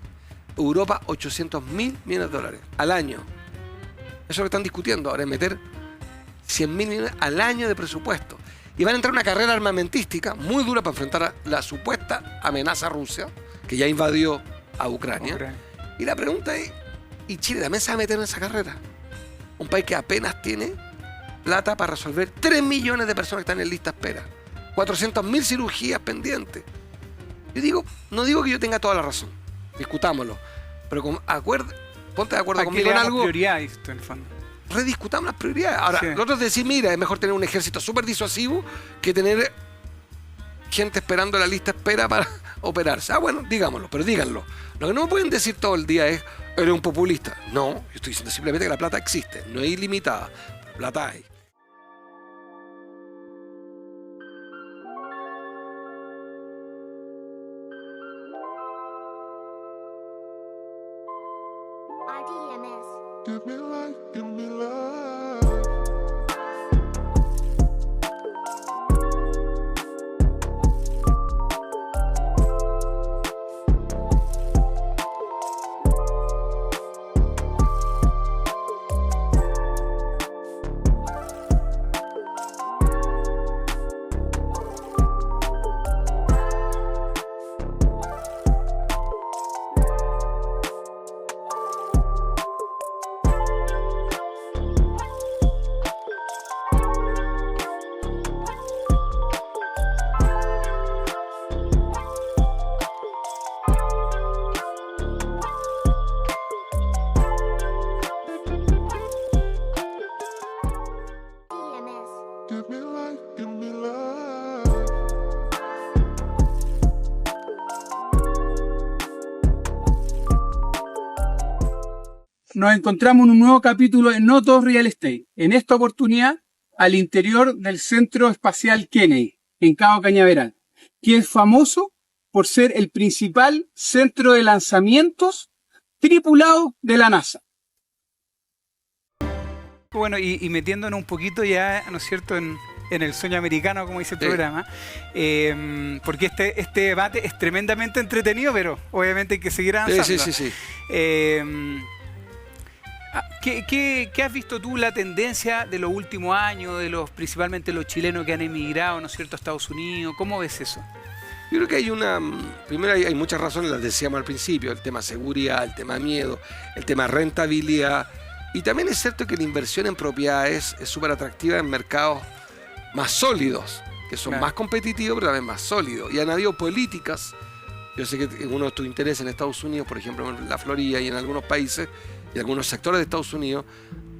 [SPEAKER 2] Europa, 800.000 millones de dólares al año. Eso es lo que están discutiendo ahora, es meter 100.000 millones al año de presupuesto. y van a entrar en una carrera armamentística muy dura para enfrentar a la supuesta amenaza Rusia, que ya invadió a Ucrania. Y la pregunta es, ¿y Chile también se va a meter en esa carrera? Un país que apenas tiene plata para resolver 3 millones de personas que están en lista de espera, 400.000 cirugías pendientes. Yo digo, no digo que yo tenga toda la razón, discutámoslo, pero ponte de acuerdo conmigo en algo.
[SPEAKER 1] Prioridades, en el fondo.
[SPEAKER 2] Rediscutamos las prioridades. Ahora,
[SPEAKER 1] Sí.
[SPEAKER 2] los otros decir, mira, es mejor tener un ejército súper disuasivo que tener gente esperando la lista de espera para operarse. Ah, bueno, digámoslo, pero díganlo. Lo que no me pueden decir todo el día es, eres un populista. No, yo estoy diciendo simplemente que la plata existe, no es ilimitada, pero plata hay.
[SPEAKER 3] RDMS.
[SPEAKER 4] Give me life, give me love.
[SPEAKER 3] DMS.
[SPEAKER 4] Give me life, give me love.
[SPEAKER 1] Nos encontramos en un nuevo capítulo de No Todo Real Estate. En esta oportunidad, al interior del Centro Espacial Kennedy, en Cabo Cañaveral, que es famoso por ser el principal centro de lanzamientos tripulado de la NASA. Bueno, y metiéndonos un poquito ya, ¿no es cierto?, en el sueño americano, como dice el
[SPEAKER 2] Sí.
[SPEAKER 1] programa, porque este debate es tremendamente entretenido, pero obviamente hay que seguir avanzando.
[SPEAKER 2] Sí.
[SPEAKER 1] ¿Qué has visto tú la tendencia de los últimos años, principalmente los chilenos que han emigrado, ¿no es cierto?, a Estados Unidos? ¿Cómo ves eso?
[SPEAKER 2] Yo creo que primero hay muchas razones, las decíamos al principio, el tema seguridad, el tema miedo, el tema rentabilidad. Y también es cierto que la inversión en propiedades es súper atractiva en mercados más sólidos, que son
[SPEAKER 1] Claro.
[SPEAKER 2] más competitivos, pero también más sólidos. Y han habido políticas, yo sé que uno de tus intereses en Estados Unidos, por ejemplo en la Florida y en algunos países, y algunos sectores de Estados Unidos,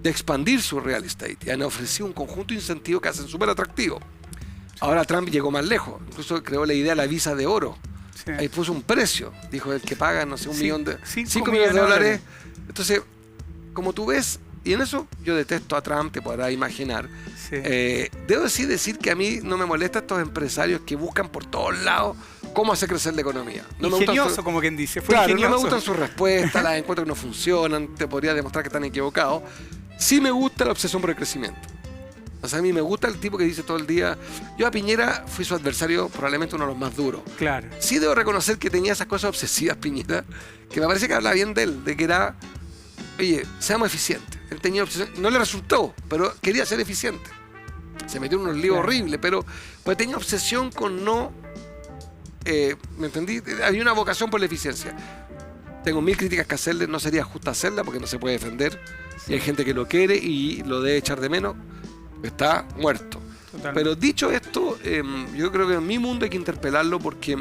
[SPEAKER 2] de expandir su real estate. Y han ofrecido un conjunto de incentivos que hacen súper atractivo. Ahora Trump llegó más lejos, incluso creó la idea de la visa de oro.
[SPEAKER 1] Sí.
[SPEAKER 2] Ahí puso un precio, dijo el que paga, no sé,
[SPEAKER 1] Sí,
[SPEAKER 2] 5 millones de dólares. Entonces, como tú ves, y en eso yo detesto a Trump, te podrás imaginar.
[SPEAKER 1] Sí.
[SPEAKER 2] Debo decir que a mí no me molesta estos empresarios que buscan por todos lados cómo hacer crecer la economía. No me gustan
[SPEAKER 1] Ingenioso,
[SPEAKER 2] sus-
[SPEAKER 1] como quien dice. Fue
[SPEAKER 2] Claro, no
[SPEAKER 1] ingenioso.
[SPEAKER 2] me gustan sus respuestas, las encuentro que no funcionan, te podría demostrar que están equivocados. Sí me gusta la obsesión por el crecimiento. O sea, a mí me gusta el tipo que dice todo el día. Yo a Piñera fui su adversario, probablemente uno de los más duros.
[SPEAKER 1] Claro.
[SPEAKER 2] Sí debo reconocer que tenía esas cosas obsesivas, Piñera, que me parece que habla bien de él, de que era, oye, seamos eficientes. Él tenía obsesión, no le resultó, pero quería ser eficiente. Se metió en unos líos
[SPEAKER 1] Claro.
[SPEAKER 2] horribles, pero pues tenía obsesión con no, ¿me entendí? Había una vocación por la eficiencia. Tengo 1000 críticas que hacerle, no sería justo hacerla porque no se puede defender. Y hay gente que lo quiere y lo debe echar de menos, está muerto.
[SPEAKER 1] Totalmente.
[SPEAKER 2] Pero dicho esto, yo creo que en mi mundo hay que interpelarlo porque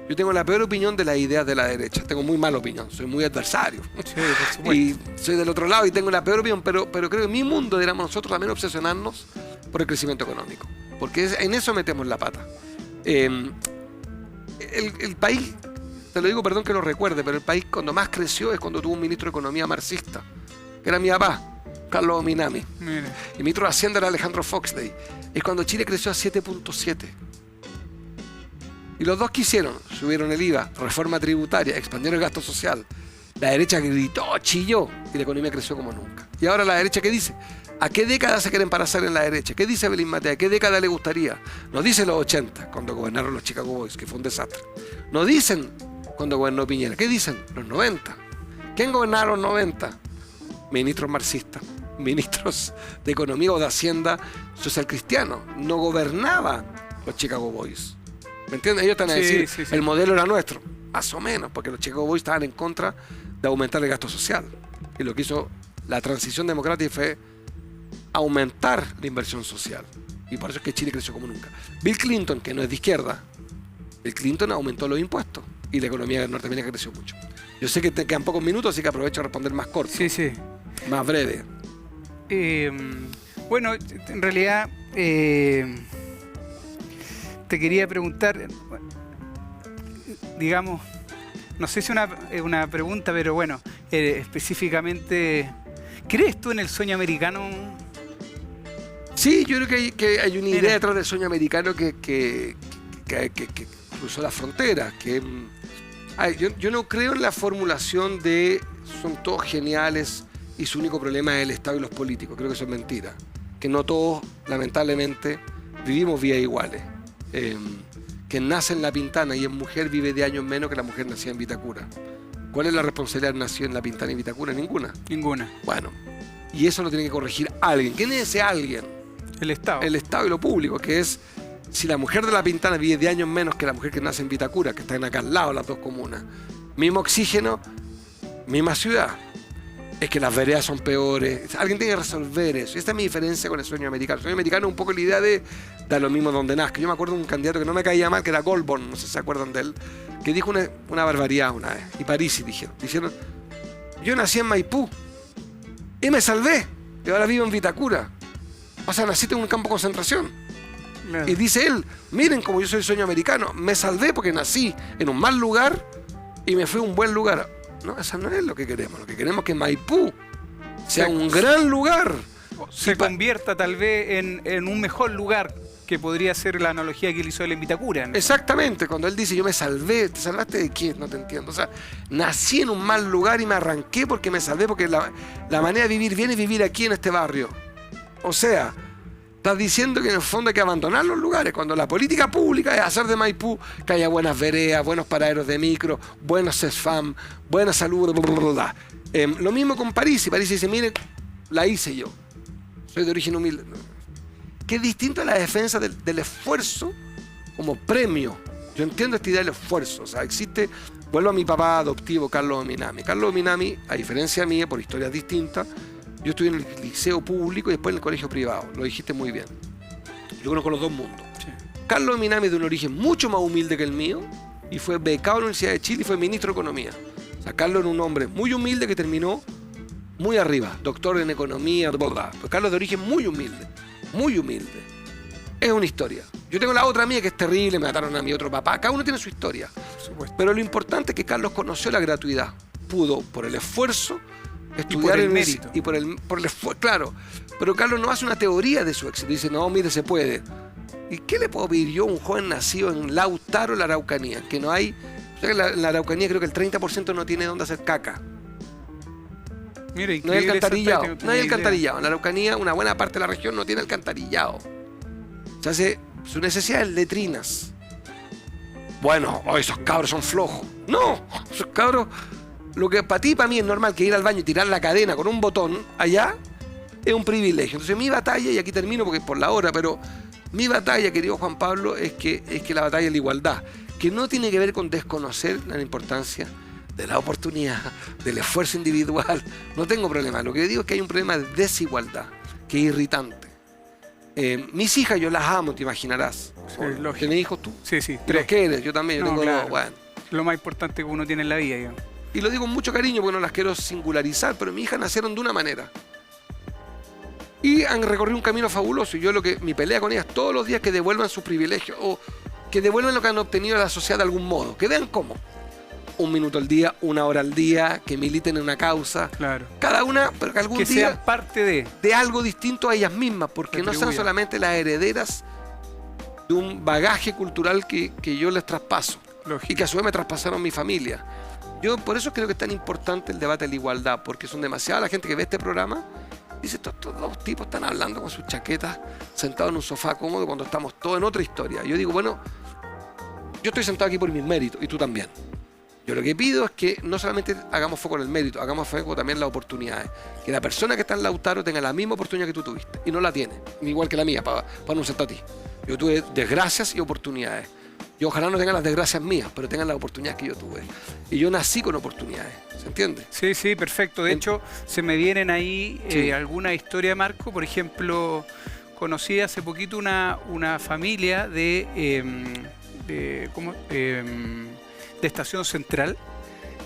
[SPEAKER 2] yo tengo la peor opinión de las ideas de la derecha. Tengo muy mala opinión, soy muy adversario.
[SPEAKER 1] Sí, por supuesto.
[SPEAKER 2] Y soy del otro lado y tengo la peor opinión, pero creo que en mi mundo deberíamos nosotros también obsesionarnos por el crecimiento económico. Porque en eso metemos la pata. El país, te lo digo, perdón que lo recuerde, pero el país cuando más creció es cuando tuvo un ministro de Economía marxista, que era mi papá, Carlos Minami.
[SPEAKER 1] Mire.
[SPEAKER 2] Y ministro de Hacienda era Alejandro Foxley. Es cuando Chile creció a 7.7. Y los dos que hicieron, subieron el IVA, reforma tributaria, expandieron el gasto social. La derecha gritó, chilló, y la economía creció como nunca. Y ahora la derecha, ¿qué dice? ¿A qué década se quieren parecer en la derecha? ¿Qué dice Belín Matea? ¿A qué década le gustaría? Nos dicen los 80, cuando gobernaron los Chicago Boys, que fue un desastre. Nos dicen cuando gobernó Piñera. ¿Qué dicen? Los 90. ¿Quién gobernaron los 90? Ministros marxistas. ministros de Economía o de Hacienda social cristianos. No gobernaba los Chicago Boys. ¿Me entiendes? Ellos están a
[SPEAKER 1] Sí,
[SPEAKER 2] decir,
[SPEAKER 1] sí, sí.
[SPEAKER 2] el modelo era nuestro. Más o menos, porque los Chicago Boys estaban en contra de aumentar el gasto social. Y lo que hizo la transición democrática fue aumentar la inversión social. Y por eso es que Chile creció como nunca. Bill Clinton, que no es de izquierda, Bill Clinton aumentó los impuestos y la economía norteamericana creció mucho. Yo sé que te quedan pocos minutos, así que aprovecho a responder más corto,
[SPEAKER 1] Sí, sí.
[SPEAKER 2] más breve.
[SPEAKER 1] Bueno, en realidad te quería preguntar, digamos, no sé si es una pregunta, pero bueno, específicamente, ¿crees tú en el sueño americano?
[SPEAKER 2] Sí, yo creo que hay una
[SPEAKER 1] Mira.
[SPEAKER 2] idea detrás del sueño americano que cruzó la frontera. Yo no creo en la formulación de son todos geniales y su único problema es el Estado y los políticos. Creo que eso es mentira. Que no todos, lamentablemente, vivimos vidas iguales. Quien nace en La Pintana y es mujer vive de años menos que la mujer nacida en Vitacura. ¿Cuál es la responsabilidad de nacer en La Pintana y Vitacura? Ninguna.
[SPEAKER 1] Ninguna.
[SPEAKER 2] Bueno, y eso lo tiene que corregir alguien. ¿Quién es ese alguien?
[SPEAKER 1] El Estado.
[SPEAKER 2] El Estado y lo público, que es si la mujer de La Pintana vive de años menos que la mujer que nace en Vitacura, que están acá al lado las dos comunas, mismo oxígeno, misma ciudad, es que las veredas son peores. Alguien tiene que resolver eso. Esta es mi diferencia con el sueño americano. El sueño americano es un poco la idea de dar lo mismo donde nazca. Yo me acuerdo de un candidato que no me caía mal, que era Goldborn, no sé si se acuerdan de él, que dijo una barbaridad una vez. Y Parisi dijeron, yo nací en Maipú y me salvé, y ahora vivo en Vitacura. O sea, nací en un campo de concentración.
[SPEAKER 1] Claro.
[SPEAKER 2] Y dice él, miren como yo soy el sueño americano, me salvé porque nací en un mal lugar y me fui a un buen lugar. No, eso no es lo que queremos. Lo que queremos es que Maipú sea un gran lugar.
[SPEAKER 1] Se convierta tal vez en un mejor lugar, que podría ser la analogía que él hizo él en Vitacura, ¿no?
[SPEAKER 2] Exactamente, cuando él dice yo me salvé, ¿te salvaste de qué? No te entiendo. O sea, nací en un mal lugar y me arranqué porque me salvé, porque la manera de vivir bien es vivir aquí en este barrio. O sea, estás diciendo que en el fondo hay que abandonar los lugares, cuando la política pública es hacer de Maipú que haya buenas veredas, buenos paraderos de micro, buenos CESFAM, buena salud, bla, bla, bla. Lo mismo con París. Y París dice, mire, la hice yo. Soy de origen humilde. Que es distinto a la defensa del esfuerzo como premio. Yo entiendo esta idea del esfuerzo. O sea, existe, vuelvo a mi papá adoptivo, Carlos Minami. Carlos Minami, a diferencia mía, por historias distintas, yo estuve en el liceo público y después en el colegio privado. Lo dijiste muy bien. Yo conozco los dos mundos.
[SPEAKER 1] Sí.
[SPEAKER 2] Carlos Minami es de un origen mucho más humilde que el mío y fue becado en la Universidad de Chile y fue ministro de Economía. O sea, Carlos era un hombre muy humilde que terminó muy arriba, doctor en economía, bla, bla. Pues Carlos de origen muy humilde, muy humilde. Es una historia. Yo tengo la otra mía que es terrible, me mataron a mi otro papá. Cada uno tiene su historia.
[SPEAKER 1] Por supuesto.
[SPEAKER 2] Pero lo importante es que Carlos conoció la gratuidad. Pudo, por el esfuerzo, estudiar
[SPEAKER 1] por el
[SPEAKER 2] en
[SPEAKER 1] mérito.
[SPEAKER 2] y por el esfuerzo, claro. Pero Carlos no hace una teoría de su éxito. Dice, no, mire, se puede. ¿Y qué le puedo pedir yo a un joven nacido en Lautaro, la Araucanía? Que no hay... O sea, que en la Araucanía creo que el 30% no tiene dónde hacer caca.
[SPEAKER 1] Mira,
[SPEAKER 2] No hay
[SPEAKER 1] increíble esa
[SPEAKER 2] alcantarillado.
[SPEAKER 1] estadística,
[SPEAKER 2] No hay
[SPEAKER 1] tenía idea.
[SPEAKER 2] alcantarillado. En la Araucanía, una buena parte de la región no tiene alcantarillado. Se hace su necesidad es letrinas. Bueno, esos cabros son flojos. No, esos cabros, lo que para ti y para mí es normal que ir al baño y tirar la cadena con un botón, allá es un privilegio. Entonces mi batalla, y aquí termino porque es por la hora, pero mi batalla, querido Juan Pablo, es que la batalla es la igualdad, que no tiene que ver con desconocer la importancia de la oportunidad, del esfuerzo individual. No tengo problema. Lo que digo es que hay un problema de desigualdad, que es irritante. Mis hijas yo las amo, te imaginarás.
[SPEAKER 1] Sí, lógico.
[SPEAKER 2] ¿Tienes hijos tú?
[SPEAKER 1] Sí, sí,
[SPEAKER 2] ¿Los
[SPEAKER 1] 3.
[SPEAKER 2] quieres? Yo también, yo
[SPEAKER 1] No,
[SPEAKER 2] tengo
[SPEAKER 1] claro.
[SPEAKER 2] dos. Bueno.
[SPEAKER 1] Lo más importante que uno tiene en la vida, yo.
[SPEAKER 2] Y lo digo con mucho cariño porque no las quiero singularizar, pero mis hijas nacieron de una manera. Y han recorrido un camino fabuloso. Y yo mi pelea con ellas todos los días es que devuelvan sus privilegios o que devuelvan lo que han obtenido de la sociedad de algún modo. Que vean cómo. 1 minuto al día, 1 hora al día, que militen en una causa.
[SPEAKER 1] Claro.
[SPEAKER 2] Cada una, pero que algún
[SPEAKER 1] Que
[SPEAKER 2] día
[SPEAKER 1] sean parte de.
[SPEAKER 2] algo distinto a ellas mismas, porque no sean
[SPEAKER 1] Retribuyan.
[SPEAKER 2] solamente las herederas de un bagaje cultural que yo les traspaso
[SPEAKER 1] Lógico.
[SPEAKER 2] y que a su vez me traspasaron mi familia. Yo por eso creo que es tan importante el debate de la igualdad, porque son demasiada la gente que ve este programa. Dice, estos dos tipos están hablando con sus chaquetas, sentados en un sofá cómodo cuando estamos todos en otra historia. Yo digo, bueno, yo estoy sentado aquí por mis méritos y tú también. Yo lo que pido es que no solamente hagamos foco en el mérito, hagamos foco también en las oportunidades. Que la persona que está en Lautaro tenga la misma oportunidad que tú tuviste. Y no la tiene, igual que la mía, para anunciarte a ti. Yo tuve desgracias y oportunidades. Yo ojalá no tengan las desgracias mías, pero tengan las oportunidades que yo tuve. Y yo nací con oportunidades, ¿se entiende?
[SPEAKER 1] Sí, sí, perfecto. De hecho, se me vienen ahí
[SPEAKER 2] Sí.
[SPEAKER 1] alguna historia, Marco. Por ejemplo, conocí hace poquito una familia de Estación Central.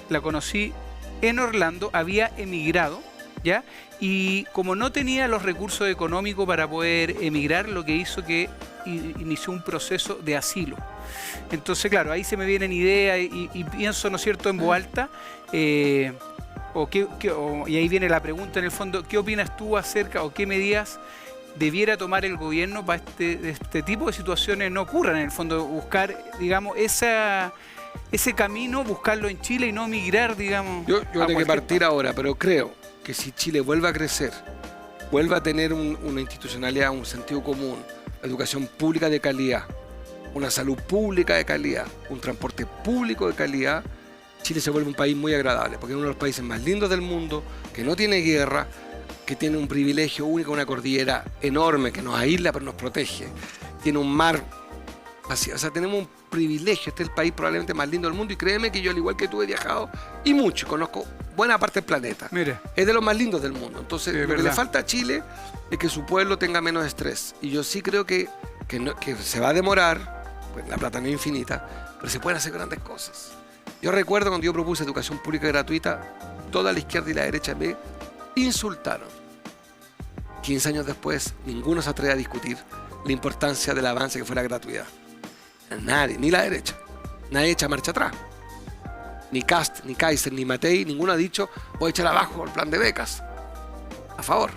[SPEAKER 1] La conocí en Orlando, había emigrado, ¿ya? Y como no tenía los recursos económicos para poder emigrar, lo que hizo que inició un proceso de asilo. Entonces, claro, ahí se me vienen ideas y pienso, ¿no es cierto?, en voz alta. Y ahí viene la pregunta en el fondo, ¿qué opinas tú acerca o qué medidas debiera tomar el gobierno para este tipo de situaciones no ocurran? En el fondo, buscar, digamos, ese camino, buscarlo en Chile y no migrar, digamos.
[SPEAKER 2] Yo
[SPEAKER 1] a
[SPEAKER 2] tengo que
[SPEAKER 1] cualquier
[SPEAKER 2] partir
[SPEAKER 1] parte.
[SPEAKER 2] ahora, pero creo que si Chile vuelve a crecer, vuelve a tener una institucionalidad, un sentido común, educación pública de calidad, una salud pública de calidad, un transporte público de calidad, Chile se vuelve un país muy agradable, porque es uno de los países más lindos del mundo, que no tiene guerra, que tiene un privilegio único, una cordillera enorme que nos aísla pero nos protege, tiene un mar vacío, o sea, tenemos un privilegio, este es el país probablemente más lindo del mundo y créeme que yo al igual que tú he viajado y mucho, conozco buena parte del planeta.
[SPEAKER 1] Mira,
[SPEAKER 2] Es de los más lindos del mundo. Entonces,
[SPEAKER 1] Sí, es
[SPEAKER 2] lo que le
[SPEAKER 1] verdad.
[SPEAKER 2] falta a Chile es que su pueblo tenga menos estrés. Y yo sí creo que se va a demorar, pues la plata no es infinita, pero se pueden hacer grandes cosas. Yo recuerdo cuando yo propuse educación pública gratuita, toda la izquierda y la derecha me insultaron. 15 años después, ninguno se atreve a discutir la importancia del avance que fue la gratuidad. Nadie, ni la derecha. Nadie echa marcha atrás. Ni Kast, ni Kaiser, ni Matei, ninguno ha dicho voy a echar abajo el plan de becas. A favor.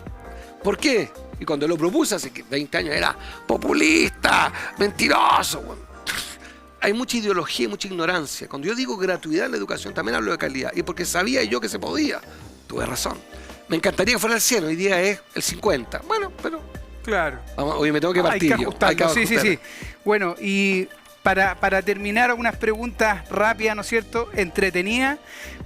[SPEAKER 2] ¿Por qué? Y cuando lo propuse hace 20 años era populista, mentiroso. Bueno. Hay mucha ideología y mucha ignorancia. Cuando yo digo gratuidad en la educación también hablo de calidad. Y porque sabía yo que se podía. Tuve razón. Me encantaría que fuera el 100, hoy día es el 50. Bueno, pero
[SPEAKER 1] claro.
[SPEAKER 2] hoy me tengo que partir
[SPEAKER 1] Hay que
[SPEAKER 2] yo.
[SPEAKER 1] ajustarlo, sí, sí,
[SPEAKER 2] ajustar.
[SPEAKER 1] sí. Bueno, y para terminar, algunas preguntas rápidas, ¿no es cierto? Entretenidas.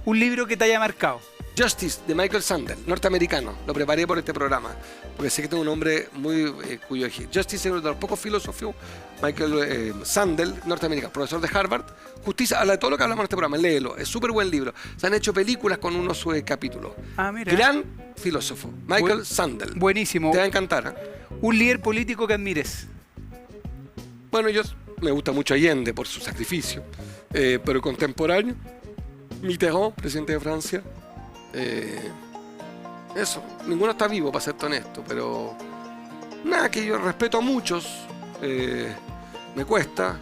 [SPEAKER 1] Un libro que te haya marcado.
[SPEAKER 2] Justice, de Michael Sandel, norteamericano. Lo preparé por este programa, porque sé que tengo un hombre muy cuyo... Justice es uno de los pocos filósofos, Michael Sandel, norteamericano, profesor de Harvard. Justicia, habla de todo lo que hablamos en este programa, léelo. Es súper buen libro. Se han hecho películas con unos capítulos.
[SPEAKER 1] Ah, mira.
[SPEAKER 2] Gran filósofo, Michael Sandel.
[SPEAKER 1] Buenísimo.
[SPEAKER 2] Te va a encantar. ¿Eh?
[SPEAKER 1] Un líder político que admires.
[SPEAKER 2] Bueno, me gusta mucho Allende por su sacrificio, pero contemporáneo, Mitterrand, presidente de Francia. Eso, ninguno está vivo para ser honesto, pero nada, que yo respeto a muchos, me cuesta.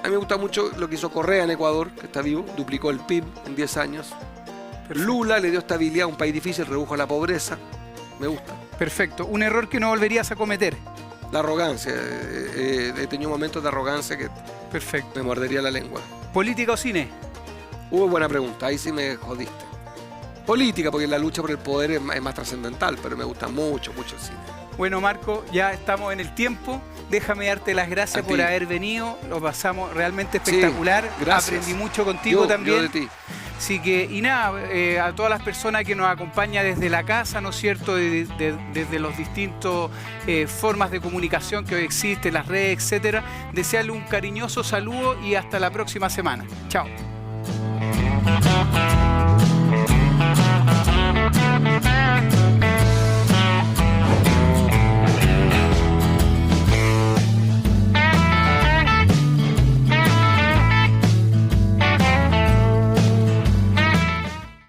[SPEAKER 2] A mí me gusta mucho lo que hizo Correa en Ecuador, que está vivo, duplicó el PIB en 10 años.
[SPEAKER 1] Perfecto.
[SPEAKER 2] Lula le dio estabilidad a un país difícil, redujo la pobreza, me gusta.
[SPEAKER 1] Perfecto. Un error que no volverías a cometer.
[SPEAKER 2] La arrogancia, he tenido momentos de arrogancia que
[SPEAKER 1] Perfecto.
[SPEAKER 2] me mordería la lengua.
[SPEAKER 1] ¿Política o cine?
[SPEAKER 2] Buena pregunta, ahí sí me jodiste. Política, porque la lucha por el poder es más trascendental, pero me gusta mucho, mucho el cine.
[SPEAKER 1] Bueno, Marco, ya estamos en el tiempo. Déjame darte las gracias
[SPEAKER 2] A
[SPEAKER 1] por
[SPEAKER 2] ti.
[SPEAKER 1] haber venido. Lo pasamos realmente
[SPEAKER 2] Sí,
[SPEAKER 1] espectacular.
[SPEAKER 2] gracias.
[SPEAKER 1] Aprendí mucho contigo
[SPEAKER 2] Yo
[SPEAKER 1] también.
[SPEAKER 2] de ti.
[SPEAKER 1] Así que, y nada, a todas las personas que nos acompañan desde la casa, ¿no es cierto? Desde los distintos formas de comunicación que hoy existen, las redes, etcétera. Desearle un cariñoso saludo y hasta la próxima semana. Chao.